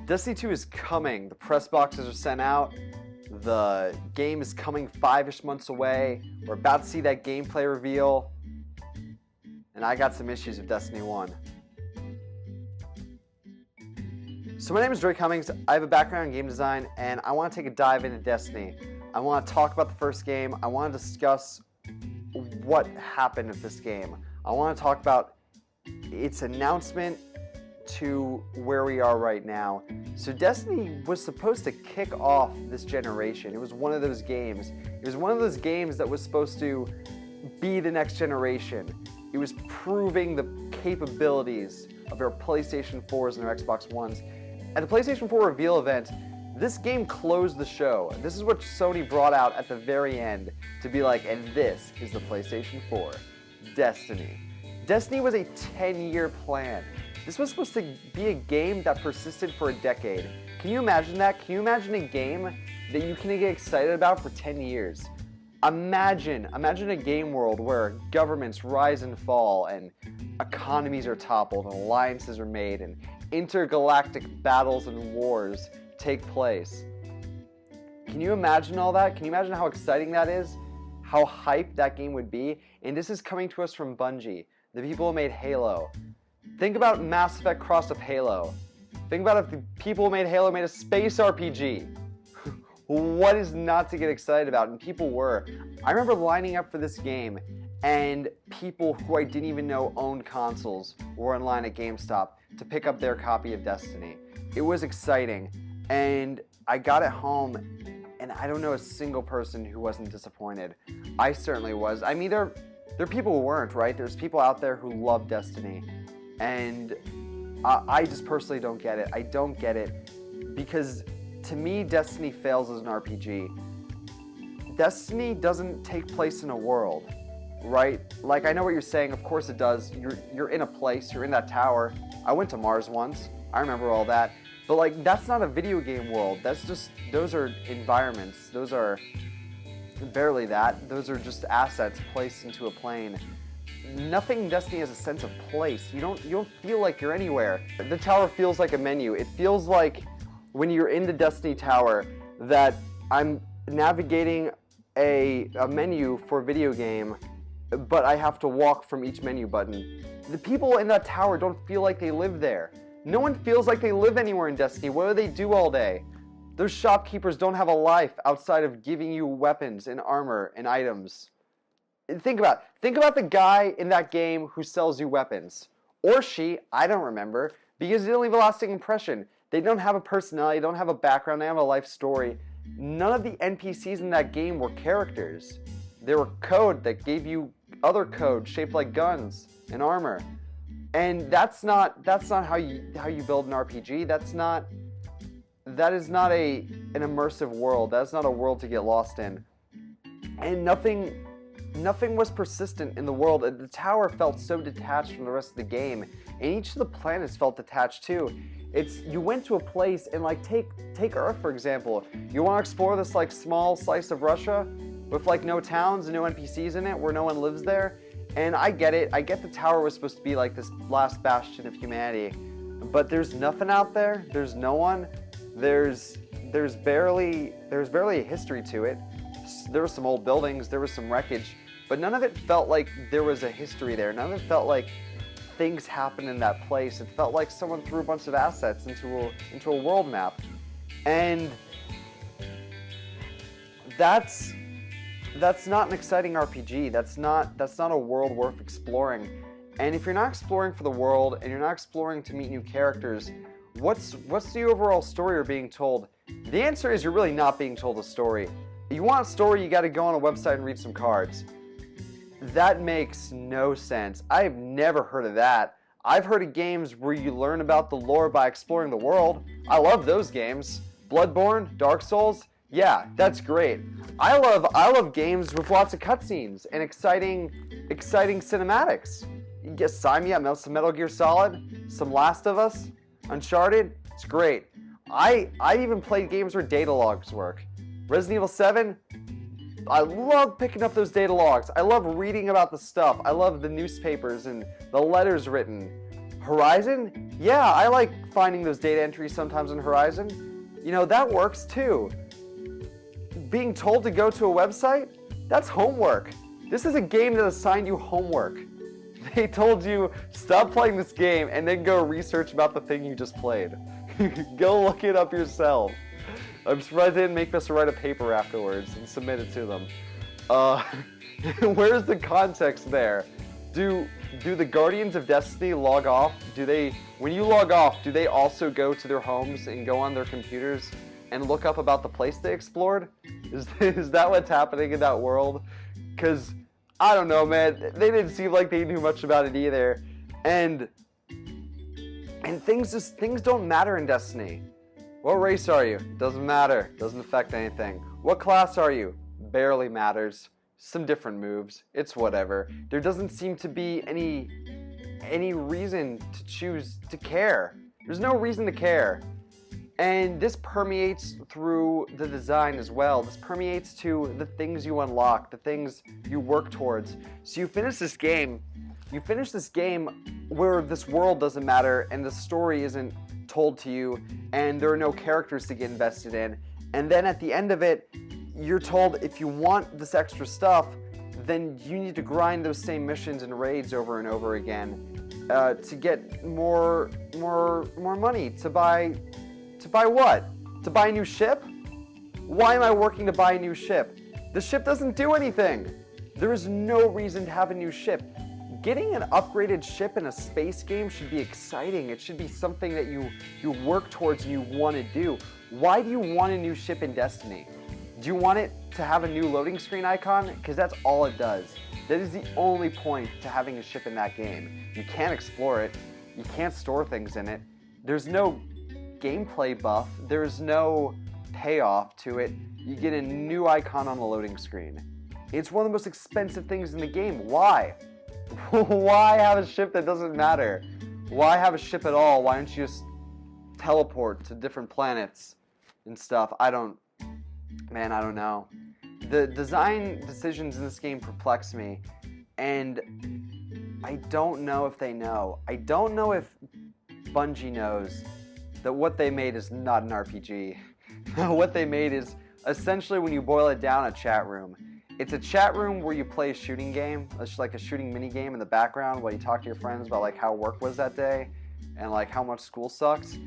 Destiny 2 is coming. The press boxes are sent out. The game is coming 5-ish months away. We're about to see that gameplay reveal. And I got some issues with Destiny 1. So my name is Drake Cummings. I have a background in game design, and I want to take a dive into Destiny. I want to talk about the first game. I want to discuss what happened with this game. I want to talk about its announcement to where we are right now. So Destiny was supposed to kick off this generation. It was one of those games. It was one of those games that was supposed to be the next generation. It was proving the capabilities of their PlayStation 4s and their Xbox Ones. At the PlayStation 4 reveal event, this game closed the show. This is what Sony brought out at the very end to be like, and this is the PlayStation 4, Destiny. Destiny was a 10-year plan. This was supposed to be a game that persisted for a decade. Can you imagine that? Can you imagine a game that you can get excited about for 10 years? Imagine a game world where governments rise and fall and economies are toppled and alliances are made and intergalactic battles and wars take place. Can you imagine all that? Can you imagine how exciting that is? How hyped that game would be? And this is coming to us from Bungie, the people who made Halo. Think about Mass Effect crossed with Halo. Think about if the people who made Halo made a space RPG. What is not to get excited about? And people were. I remember lining up for this game, and people who I didn't even know owned consoles were in line at GameStop to pick up their copy of Destiny. It was exciting, and I got it home, and I don't know a single person who wasn't disappointed. I certainly was. I mean, there are people who weren't, right? There's people out there who love Destiny, and I just personally don't get it. I don't get it because to me, Destiny fails as an RPG. Destiny doesn't take place in a world, right? Like, I know what you're saying. Of course it does. You're in a place. You're in that tower. I went to Mars once. I remember all that. But, like, that's not a video game world. That's just, those are environments. Those are barely that. Those are just assets placed into a plane. Nothing in Destiny has a sense of place. You don't feel like you're anywhere. The tower feels like a menu. It feels like when you're in the Destiny tower that I'm navigating a menu for a video game, but I have to walk from each menu button. The people in that tower don't feel like they live there. No one feels like they live anywhere in Destiny. What do they do all day? Those shopkeepers don't have a life outside of giving you weapons and armor and items. Think about the guy in that game who sells you weapons. Or she, I don't remember, because they don't leave a lasting impression. They don't have a personality, they don't have a background, they don't have a life story. None of the NPCs in that game were characters. They were code that gave you other code shaped like guns and armor. And that's not how you build an RPG. That is not an immersive world. That's not a world to get lost in. And nothing was persistent in the world. The tower felt so detached from the rest of the game, and each of the planets felt detached too. You went to a place, and like take Earth for example. You want to explore this like small slice of Russia with like no towns and no NPCs in it, where no one lives there. And I get it. I get the tower was supposed to be like this last bastion of humanity, but there's nothing out there. There's no one. There's barely a history to it. There were some old buildings. There was some wreckage. But none of it felt like there was a history there. None of it felt like things happened in that place. It felt like someone threw a bunch of assets into a world map. And that's not an exciting RPG. That's not a world worth exploring. And if you're not exploring for the world and you're not exploring to meet new characters, what's the overall story you're being told? The answer is you're really not being told a story. If you want a story, you got to go on a website and read some cards. That makes no sense. I've never heard of that. I've heard of games where you learn about the lore by exploring the world. I love those games. Bloodborne, Dark Souls, yeah, that's great. I love games with lots of cutscenes and exciting cinematics. You get sign me up, some Metal Gear Solid, some Last of Us, Uncharted, it's great. I even played games where data logs work. Resident Evil 7, I love picking up those data logs. I love reading about the stuff. I love the newspapers and the letters written. Horizon? Yeah, I like finding those data entries sometimes in Horizon. You know, that works too. Being told to go to a website? That's homework. This is a game that assigned you homework. They told you, stop playing this game and then go research about the thing you just played. Go look it up yourself. I'm surprised they didn't make us write a paper afterwards and submit it to them. Where's the context there? Do the Guardians of Destiny log off? When you log off, do they also go to their homes and go on their computers and look up about the place they explored? Is that what's happening in that world? Because, I don't know, man. They didn't seem like they knew much about it either. And things don't matter in Destiny. What race are you? Doesn't matter. Doesn't affect anything. What class are you? Barely matters. Some different moves. It's whatever. There doesn't seem to be any reason to choose to care. There's no reason to care. And this permeates through the design as well. This permeates to the things you unlock, the things you work towards. So you finish this game where this world doesn't matter and the story isn't told to you and there are no characters to get invested in. And then at the end of it, you're told if you want this extra stuff, then you need to grind those same missions and raids over and over again to get more money. To buy what? To buy a new ship? Why am I working to buy a new ship? The ship doesn't do anything. There is no reason to have a new ship. Getting an upgraded ship in a space game should be exciting. It should be something that you work towards and you want to do. Why do you want a new ship in Destiny? Do you want it to have a new loading screen icon? Because that's all it does. That is the only point to having a ship in that game. You can't explore it. You can't store things in it. There's no gameplay buff. There's no payoff to it. You get a new icon on the loading screen. It's one of the most expensive things in the game. Why? Why have a ship that doesn't matter? Why have a ship at all? Why don't you just teleport to different planets and stuff? I don't know. The design decisions in this game perplex me, and I don't know if they know. I don't know if Bungie knows that what they made is not an RPG. What they made is essentially, when you boil it down, a chat room. It's a chat room where you play a shooting game. It's like a shooting mini game in the background while you talk to your friends about like how work was that day and like how much school sucks.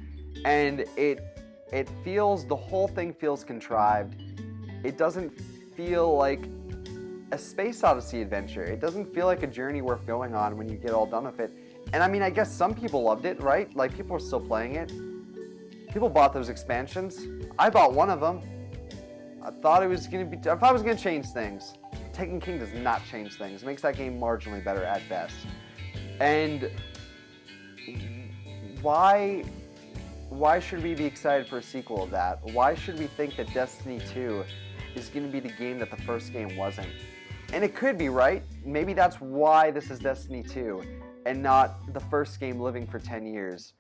And the whole thing feels contrived. It doesn't feel like a Space Odyssey adventure. It doesn't feel like a journey worth going on when you get all done with it. And I mean, I guess some people loved it, right? Like, people are still playing it. People bought those expansions. I bought one of them. I thought it was going to change things. Taken King does not change things. It makes that game marginally better at best. And why should we be excited for a sequel of that? Why should we think that Destiny 2 is going to be the game that the first game wasn't? And it could be, right? Maybe that's why this is Destiny 2 and not the first game living for 10 years.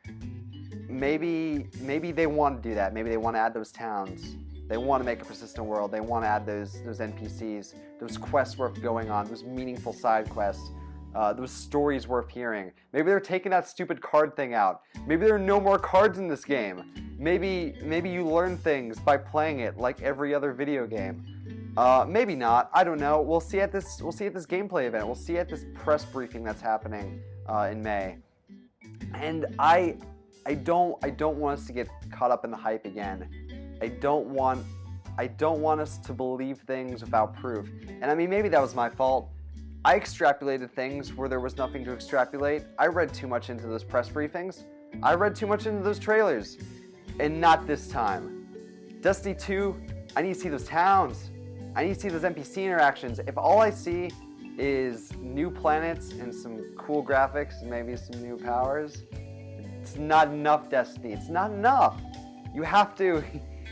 Maybe they want to do that. Maybe they want to add those towns. They want to make a persistent world. They want to add those NPCs, those quests worth going on, those meaningful side quests, those stories worth hearing. Maybe they're taking that stupid card thing out. Maybe there are no more cards in this game. Maybe you learn things by playing it like every other video game. Maybe not. I don't know. We'll see at this gameplay event. We'll see at this press briefing that's happening in May. And I don't want us to get caught up in the hype again. I don't want us to believe things without proof. And I mean, maybe that was my fault. I extrapolated things where there was nothing to extrapolate. I read too much into those press briefings. I read too much into those trailers. And not this time. Destiny 2, I need to see those towns. I need to see those NPC interactions. If all I see is new planets and some cool graphics and maybe some new powers, it's not enough, Destiny. It's not enough. You have to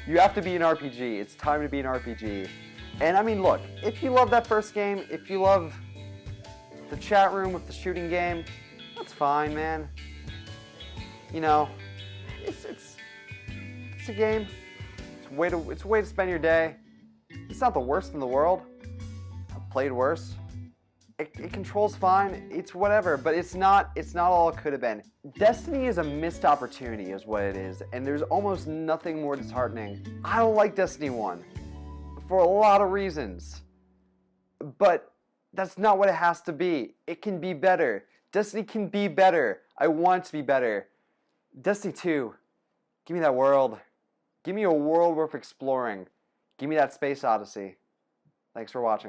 be an RPG. It's time to be an RPG. And I mean, look, if you love that first game, if you love the chat room with the shooting game, that's fine, man. You know, it's a game. It's a way to spend your day. It's not the worst in the world. I've played worse. it controls fine. It's whatever, but it's not all it could have been. Destiny is a missed opportunity, is what it is, and there's almost nothing more disheartening. I don't like Destiny 1 for a lot of reasons, but that's not what it has to be. It can be better. Destiny can be better. I want it to be better. Destiny 2, give me that world. Give me a world worth exploring. Give me that space odyssey. Thanks for watching.